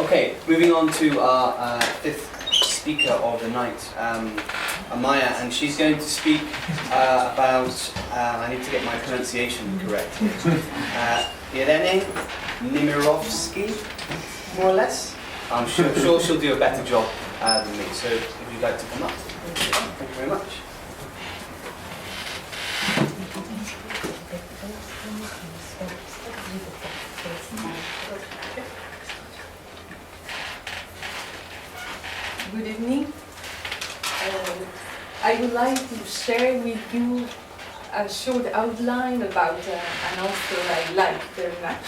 Okay, moving on to our fifth speaker of the night, Amaya, and she's going to speak about, I need to get my pronunciation correct, Irene Nemirovsky, more or less. I'm sure she'll do a better job than me, so if you'd like to come up. Thank you very much. Good evening. I would like to share with you a short outline about an author I like very much.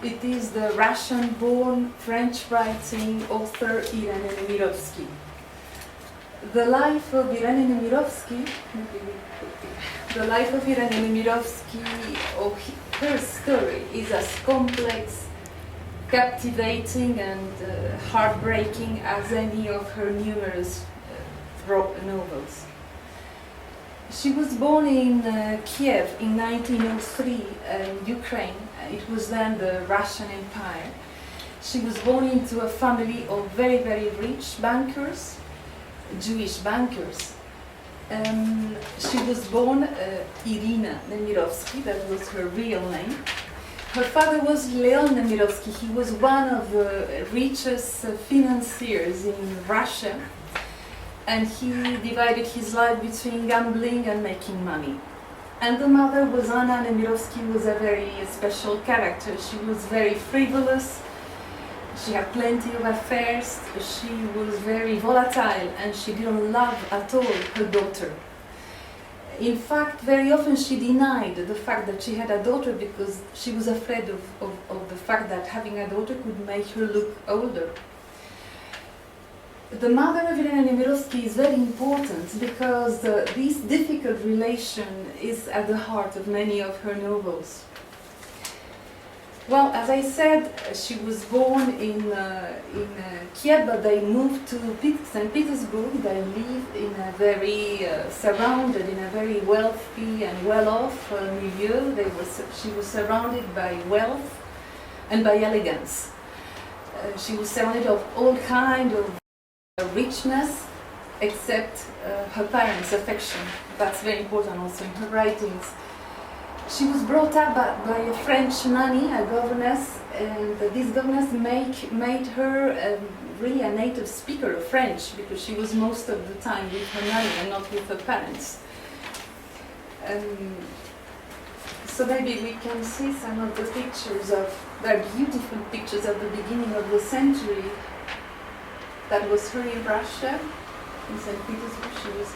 It is the Russian-born French-writing author Irene Nemirovsky. The life of Irene Nemirovsky, or her story, is as complex, captivating and heartbreaking as any of her numerous novels. She was born in Kiev in 1903 in Ukraine. It was then the Russian Empire. She was born into a family of very, very rich bankers, Jewish bankers. She was born Irene Nemirovsky, that was her real name. Her father was Leon Nemirovsky. He was one of the richest financiers in Russia, and he divided his life between gambling and making money. And the mother was Anna Nemirovsky, was a very special character. She was very frivolous, she had plenty of affairs, she was very volatile, and she didn't love at all her daughter. In fact, very often she denied the fact that she had a daughter because she was afraid of the fact that having a daughter could make her look older. The mother of Irene Nemirovsky is very important because this difficult relation is at the heart of many of her novels. Well, as I said, she was born in Kiev, but they moved to St. Petersburg. They lived in a very surrounded, in a very wealthy and well-off milieu. She was surrounded by wealth and by elegance. She was surrounded of all kinds of richness, except her parents' affection. That's very important also in her writings. She was brought up by a French nanny, a governess, and this governess made her really a native speaker of French because she was most of the time with her nanny and not with her parents. So maybe we can see some of the pictures they're beautiful pictures at the beginning of the century. That was her in Russia, in St. Petersburg.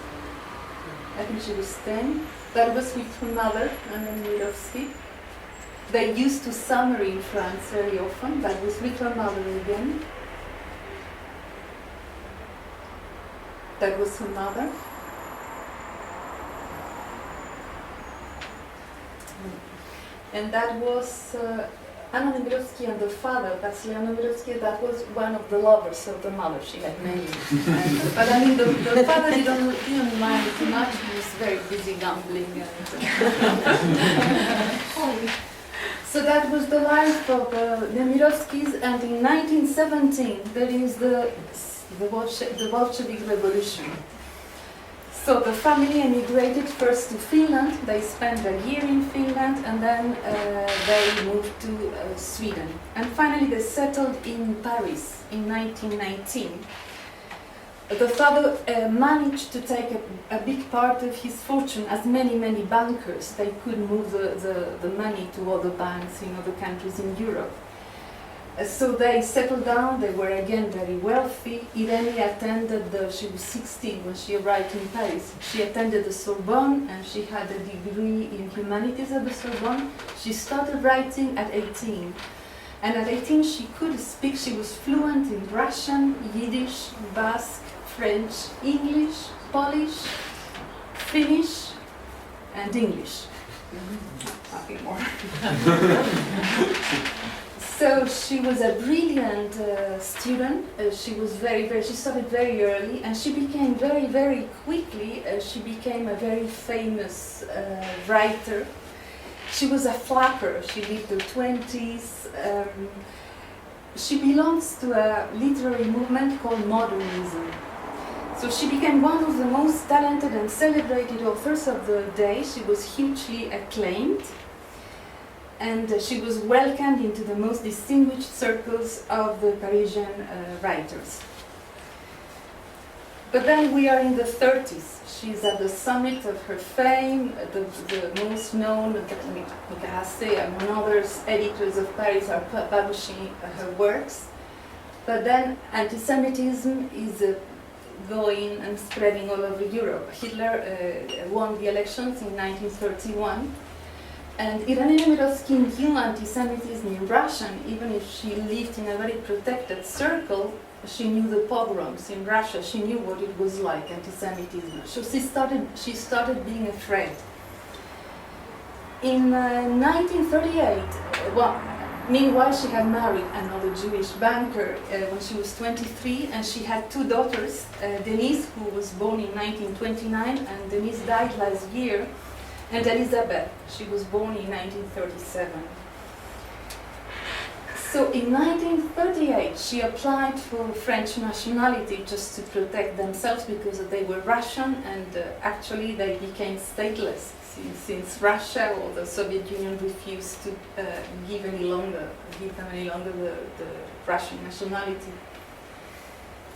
I think she was 10. That was with her mother, Anna Nemirovsky. They used to summer in France very often. That was with her mother again. That was her mother. And that was Anna Nemirovsky and the father, that's Leon Nemirovsky, that was one of the lovers of the mother. She had many. But I mean, the father didn't mind too much. He was very busy gambling. So that was the life of Nemirovsky's, and in 1917 there is the Bolshevik Revolution. So the family emigrated first to Finland. They spent a year in Finland, and then they moved to Sweden. And finally they settled in Paris in 1919. The father managed to take a big part of his fortune, as many bankers. They could move the money to other banks in other countries in Europe. So they settled down. They were again very wealthy. Irene attended she was 16 when she arrived in Paris. She attended the Sorbonne and she had a degree in humanities at the Sorbonne. She started writing at 18. And at 18 she could speak. She was fluent in Russian, Yiddish, Basque, French, English, Polish, Finnish, and English. Nothing more. So she was a brilliant student. She started very early, and she became very quickly. She became a very famous writer. She was a flapper. She lived her 20s. She belongs to a literary movement called modernism. So she became one of the most talented and celebrated authors of the day. She was hugely acclaimed, and she was welcomed into the most distinguished circles of the Parisian writers. But then we are in the 30s. She's at the summit of her fame. The most known, among others, editors of Paris are publishing her works. But then anti-Semitism is going and spreading all over Europe. Hitler won the elections in 1931. And Irene Nemirovsky knew anti-Semitism in Russia, even if she lived in a very protected circle. She knew the pogroms in Russia. She knew what it was like, anti-Semitism. So she started being afraid. In 1938, meanwhile she had married another Jewish banker when she was 23, and she had two daughters, Denise, who was born in 1929, and Denise died last year, and Elizabeth, she was born in 1937. So in 1938, she applied for French nationality just to protect themselves because they were Russian, and actually they became stateless since Russia or the Soviet Union refused to give them any longer the Russian nationality.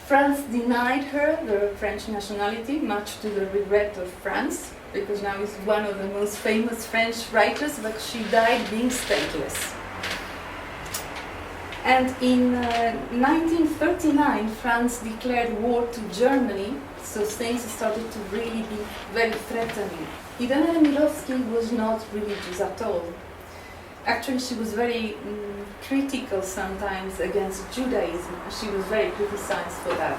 France denied her the French nationality, much to the regret of France, because now she's one of the most famous French writers, but she died being stateless. And in 1939, France declared war to Germany, so things started to really be very threatening. Irene Nemirovsky was not religious at all. Actually, she was very critical sometimes against Judaism. She was very criticized for that.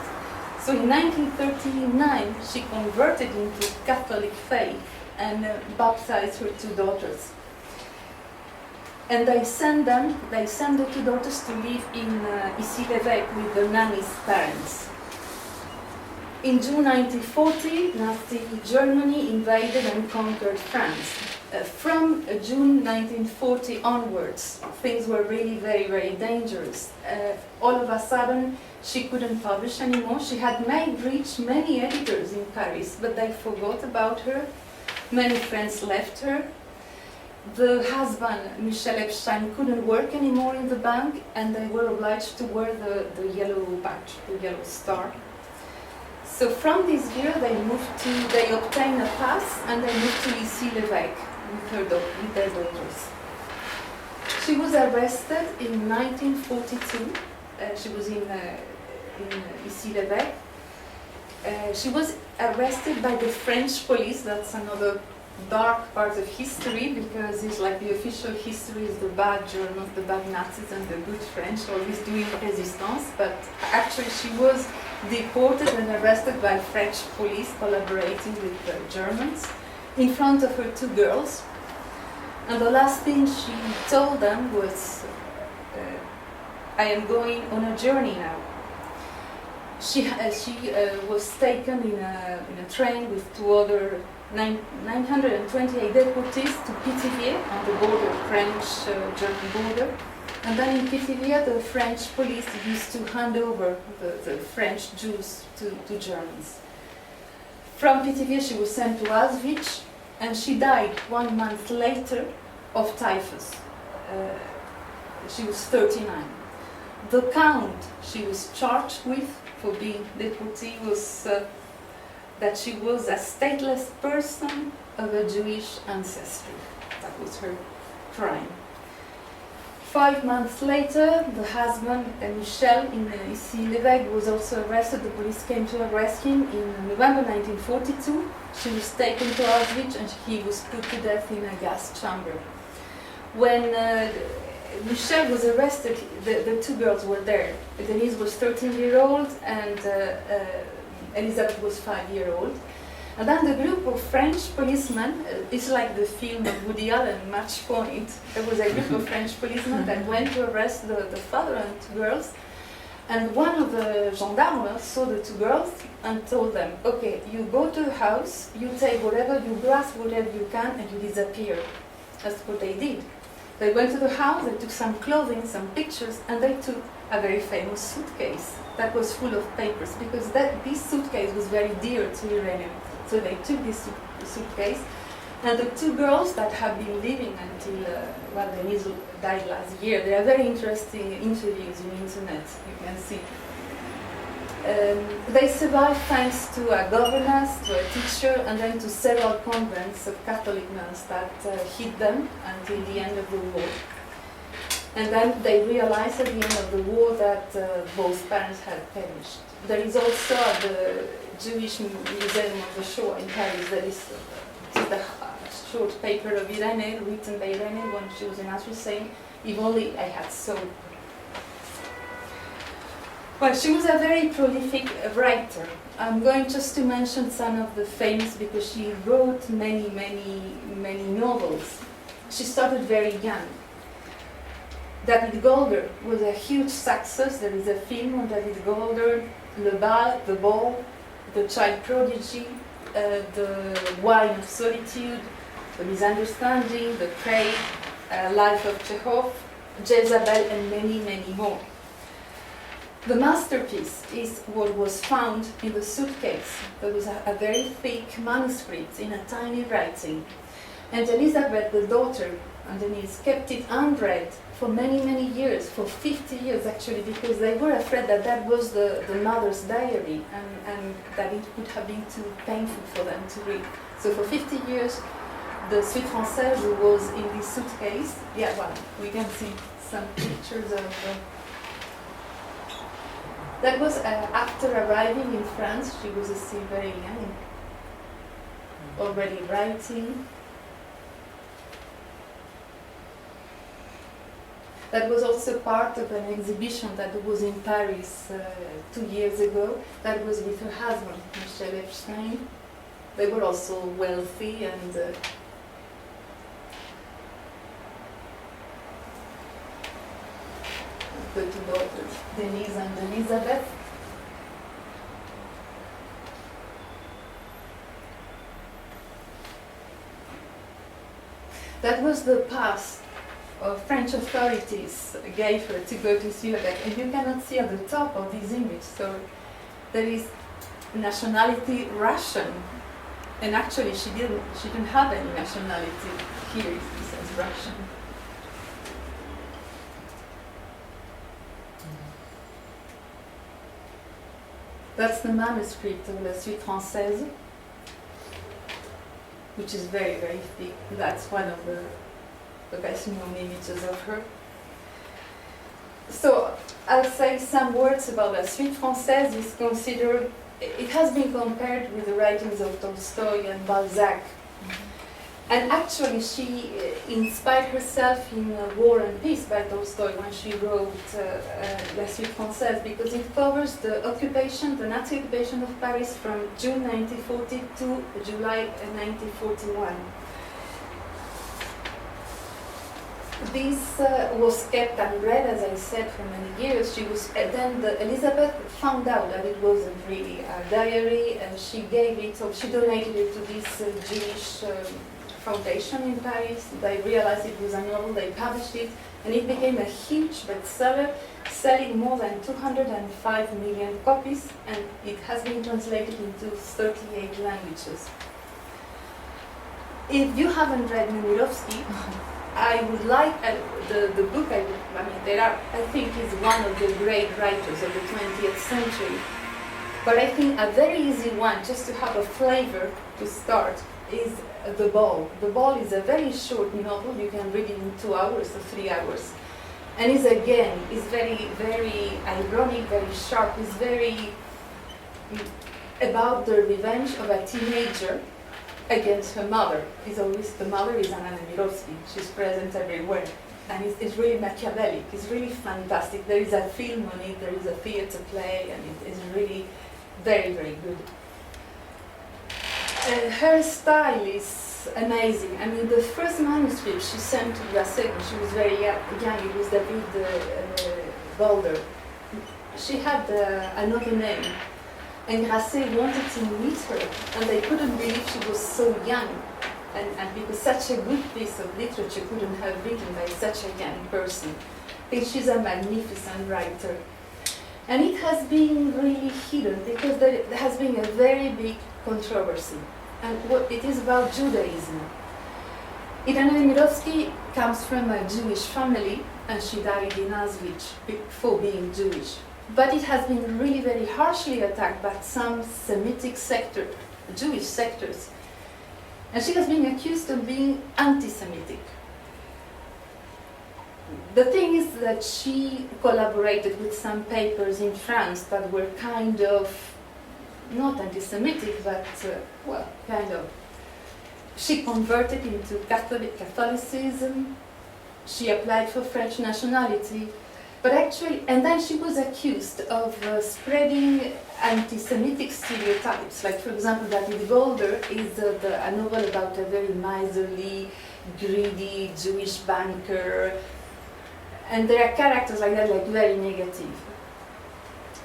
So in 1939, she converted into Catholic faith and baptized her two daughters. And they sent the two daughters to live in Issy-l'Évêque with the nanny's parents. In June 1940, Nazi Germany invaded and conquered France. From June 1940 onwards, things were really very, very dangerous. All of a sudden, she couldn't publish anymore. She had made rich many editors in Paris, but they forgot about her. Many friends left her. The husband, Michel Epstein, couldn't work anymore in the bank, and they were obliged to wear the yellow badge, the yellow star. So from this year, they obtained a pass, and they moved to Issy-l'Évêque with their daughters. She was arrested in 1942. She was in Issy-l'Évêque. She was arrested by the French police. That's another dark part of history, because it's like the official history is the bad Germans, the bad Nazis, and the good French always doing resistance. But actually, she was deported and arrested by French police collaborating with the Germans in front of her two girls. And the last thing she told them was, I am going on a journey now. She was taken in a train with two other 928 deportees to Pithiviers on the border, French-German border. And then in Pithiviers, the French police used to hand over the French Jews to Germans. From Pithiviers, she was sent to Auschwitz, and she died 1 month later of typhus. She was 39. The count she was charged with for being deportee was that she was a stateless person of a Jewish ancestry. That was her crime. 5 months later, the husband, Michel, in Issy-l'Évêque, was also arrested. The police came to arrest him in November 1942. She was taken to Auschwitz, and he was put to death in a gas chamber. When Michel was arrested, the two girls were there. Denise was 13-year-old, and Elizabeth was 5-year-old. And then the group of French policemen, it's like the film of Woody Allen, Match Point. There was a group of French policemen that went to arrest the father and two girls. And one of the gendarmes saw the two girls and told them, okay, you go to the house, you take whatever, you grasp whatever you can, and you disappear. That's what they did. They went to the house, they took some clothing, some pictures, and they took a very famous suitcase that was full of papers, because this suitcase was very dear to Irene. So they took this suitcase, and the two girls that have been living until, Denise died last year, they are very interesting interviews on the internet, you can see. They survived thanks to a governess, to a teacher, and then to several convents of Catholic nuns that hid them until the end of the war. And then they realized at the end of the war that both parents had perished. There is also at the Jewish Museum of the Shoah in Paris, there is the short paper of Irene, written by Irene when she was in Auschwitz, saying, "If only I had soul." Well, she was a very prolific writer. I'm going just to mention some of the famous, because she wrote many, many, many novels. She started very young. David Golder was a huge success. There is a film on David Golder, Le Bal, The Ball, The Child Prodigy, The Wine of Solitude, The Misunderstanding, The Prey, Life of Chekhov, Jezebel, and many, many more. The masterpiece is what was found in the suitcase. There was a very thick manuscript in a tiny writing. And Elizabeth, the daughter, Denise, kept it unread for many, many years, for 50 years actually, because they were afraid that that was the mother's diary, and that it would have been too painful for them to read. So for 50 years, the Suite Française was in this suitcase. Yeah, well, we can see some pictures of... That was after arriving in France. She was still very young, already writing. That was also part of an exhibition that was in Paris 2 years ago. That was with her husband, Michel Epstein. They were also wealthy and the two daughters, Denise and Elizabeth. That was the pass French authorities gave her to go to Slovak, and you cannot see at the top of this image. So there is nationality Russian, and actually she didn't have any nationality. Here it says Russian. That's the manuscript of La Suite Française, which is very, very thick. That's one of the best known images of her. So I'll say some words about La Suite Française. Is considered, it has been compared with the writings of Tolstoy and Balzac. And actually she inspired herself in War and Peace by Tolstoy when she wrote La Suite Française, because it covers the occupation, the Nazi occupation of Paris from June 1940 to July 1941. This was kept unread, as I said, for many years. Then Elizabeth found out that it wasn't really a diary, and she gave it, or she donated it to this Jewish foundation in Paris. They realized it was a novel, they published it, and it became a huge bestseller, selling more than 205 million copies, and it has been translated into 38 languages. If you haven't read Nemirovsky, I would like the book. I think is one of the great writers of the 20th century. But I think a very easy one, just to have a flavor to start, is The Ball. The Ball is a very short novel. You can read it in 2 hours or 3 hours, and is very, very ironic, very sharp. It's very about the revenge of a teenager against her mother. The mother is Anna Nemirovsky. She's present everywhere. And it's really Machiavellic. It's really fantastic. There is a film on it, there is a theater play, and it is really very, very good. Her style is amazing. I mean, the first manuscript she sent to Grasset when she was very young, it was David Golder. She had another name. And Grasset wanted to meet her, and they couldn't believe she was so young. and because such a good piece of literature couldn't have been written by such a young person. I think she's a magnificent writer. And it has been really hidden because there has been a very big controversy. And what it is about Judaism. Irene Nemirovsky comes from a Jewish family and she died in Auschwitz for being Jewish. But it has been really very harshly attacked by some Semitic sector, Jewish sectors. And she has been accused of being anti-Semitic. The thing is that she collaborated with some papers in France that were kind of, not anti-Semitic, but, well, kind of. She converted into Catholicism. She applied for French nationality. But actually, and then she was accused of spreading anti-Semitic stereotypes. Like, for example, David Golder is a novel about a very miserly, greedy Jewish banker. And there are characters like that, like very negative.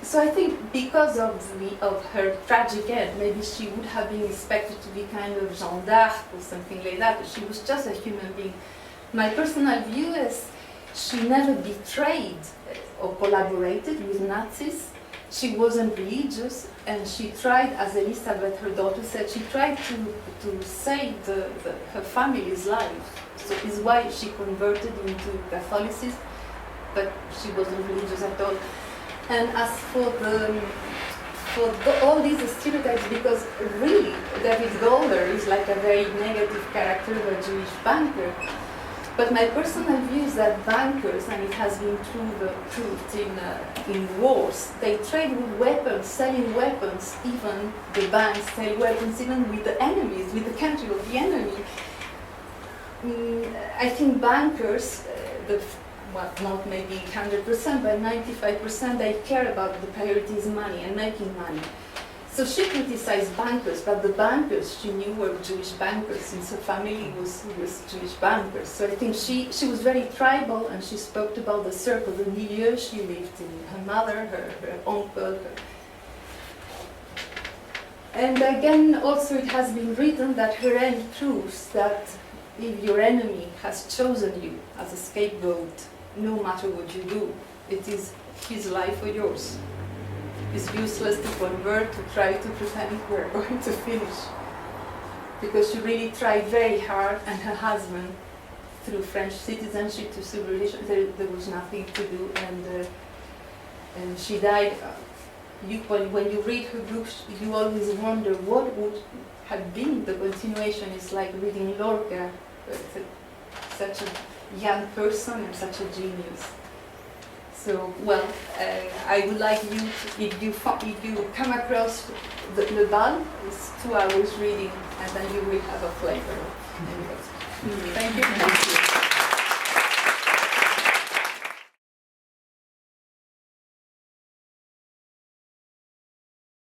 So I think because of her tragic end, maybe she would have been expected to be kind of Jeanne d'Arc or something like that. But she was just a human being. My personal view is she never betrayed or collaborated with Nazis. She wasn't religious, and she tried, as Elizabeth, her daughter, said, she tried to save her family's life. So it's why she converted into Catholicism, but she wasn't religious at all. And as for all these stereotypes, because really David Golder is like a very negative character of a Jewish banker. But my personal view is that bankers, and it has been proved in wars, they trade with weapons, selling weapons. Even the banks sell weapons even with the enemies, with the country of the enemy. I think bankers, well, not maybe 100%, but 95%, they care about the priority is money and making money. So she criticized bankers, but the bankers she knew were Jewish bankers, since her family was Jewish bankers. So I think she was very tribal, and she spoke about the circle, the milieu she lived in, her mother, her uncle. And again, also it has been written that her end proves that if your enemy has chosen you as a scapegoat, no matter what you do, it is his life or yours. It's useless to convert, to try to pretend we're going to finish. Because she really tried very hard, and her husband, through French citizenship to civil relations, there was nothing to do, and she died. When you read her books, you always wonder what would have been the continuation. It's like reading Lorca, such a young person and such a genius. So, well, I would like you, if you come across Le Bal, it's 2 hours reading, and then you will have a flavor. Thank you.